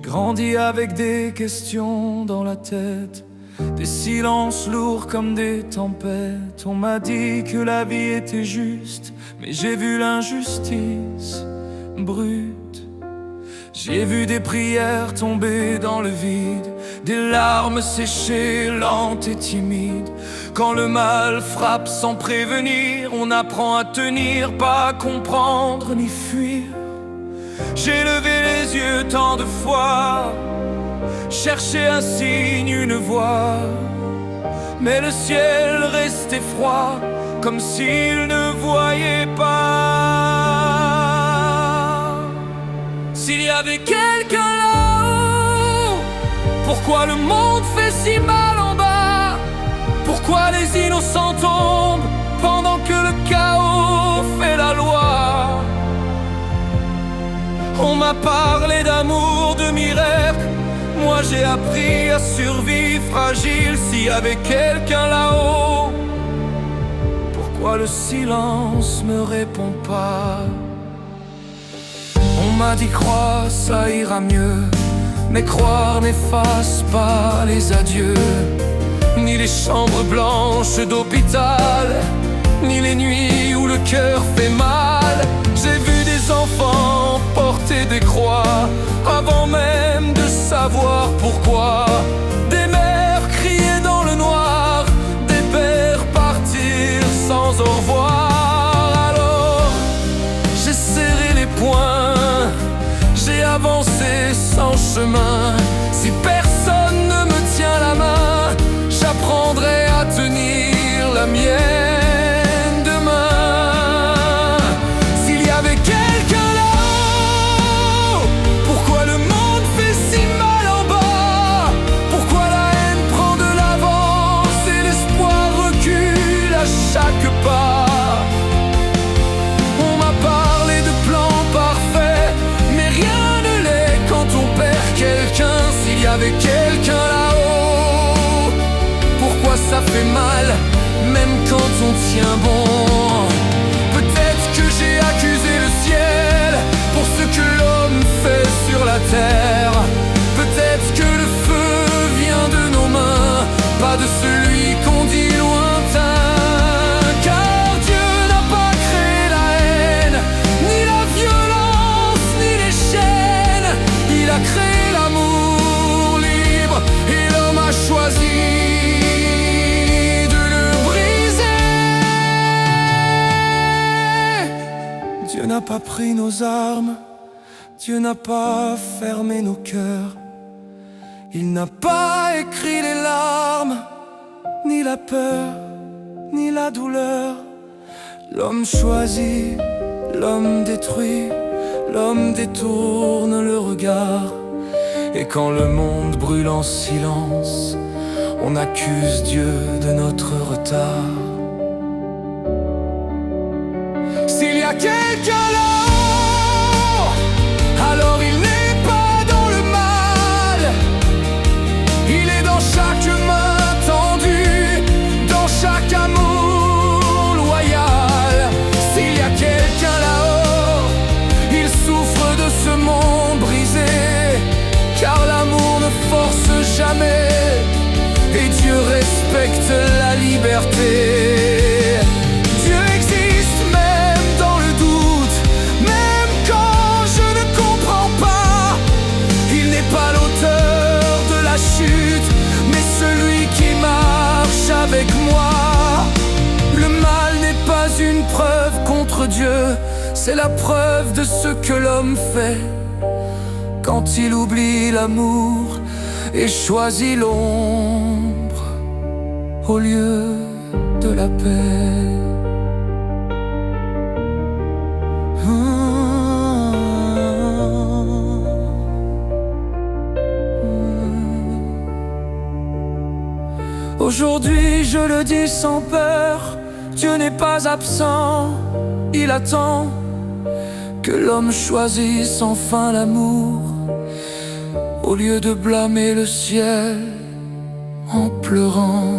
grandi avec des questions dans la tête, des silences lourds comme des tempêtes. On m'a dit que la vie était juste, mais j'ai vu l'injustice brute. J'ai vu des prières tomber dans le vide, des larmes séchées, lentes et timides. Quand le mal frappe sans prévenir, on apprend à tenir, pas à comprendre ni fuir. J'ai levé les yeux tant de fois, cherché un signe, une voix, mais le ciel restait froid, comme s'il ne voyait pas. S'il y avait quelqu'un là-haut, pourquoi le monde fait si mal en bas? Pourquoi les innocents tombent pendant que le chaos fait la loi? On m'a parlé d'amour, de miracle, moi j'ai appris à survivre fragile. S'il y avait quelqu'un là-haut, pourquoi le silence me répond pas? On m'a dit crois, ça ira mieux, mais croire n'efface pas les adieux, ni les chambres blanches d'hôpital, ni les nuits où le cœur fait mal. J'ai vu des enfants porter des croix avant même de savoir pourquoi. Des mères crier dans le noir, des pères partir sans au revoir. Alors j'ai serré les poings, j'ai avancé sans chemin. Si personne ne me tient la main, j'apprendrai à tenir la mienne demain. S'il y avait quelqu'un là-haut, pourquoi le monde fait si mal en bas? Pourquoi la haine prend de l'avance et l'espoir recule à chaque pas? On m'a parlé de plans parfaits, mais rien ne l'est quand on perd quelqu'un. S'il y avait quelqu'un là-haut, pourquoi ça fait mal, même quand on tient bon? Peut-être que j'ai accusé le ciel pour ce que l'homme fait sur la terre. Peut-être que le feu vient de nos mains, pas de celui qu'on dit lointain. Car Dieu n'a pas créé la haine, ni la violence, ni les chaînes. Il a créé l'amour libre et l'homme a choisi de le briser. Dieu n'a pas pris nos armes, Dieu n'a pas fermé nos cœurs. Il n'a pas écrit les larmes, ni la peur, ni la douleur. L'homme choisit, l'homme détruit, l'homme détourne le regard. Et quand le monde brûle en silence, on accuse Dieu de notre retard. S'il y a quelqu'un là-haut, alors il n'est pas dans le mal. Il est dans chaque main tendue, dans chaque amour loyal. S'il y a quelqu'un là-haut, il souffre de ce monde brisé, car l'amour ne force jamais et Dieu respecte la liberté. Dieu existe même dans le doute, même quand je ne comprends pas. Il n'est pas l'auteur de la chute, mais celui qui marche avec moi. Le mal n'est pas une preuve contre Dieu, c'est la preuve de ce que l'homme fait quand il oublie l'amour et choisit l'ombre au lieu de la paix. Aujourd'hui je le dis sans peur, Dieu n'est pas absent, il attend que l'homme choisisse enfin l'amour, au lieu de blâmer le ciel en pleurant.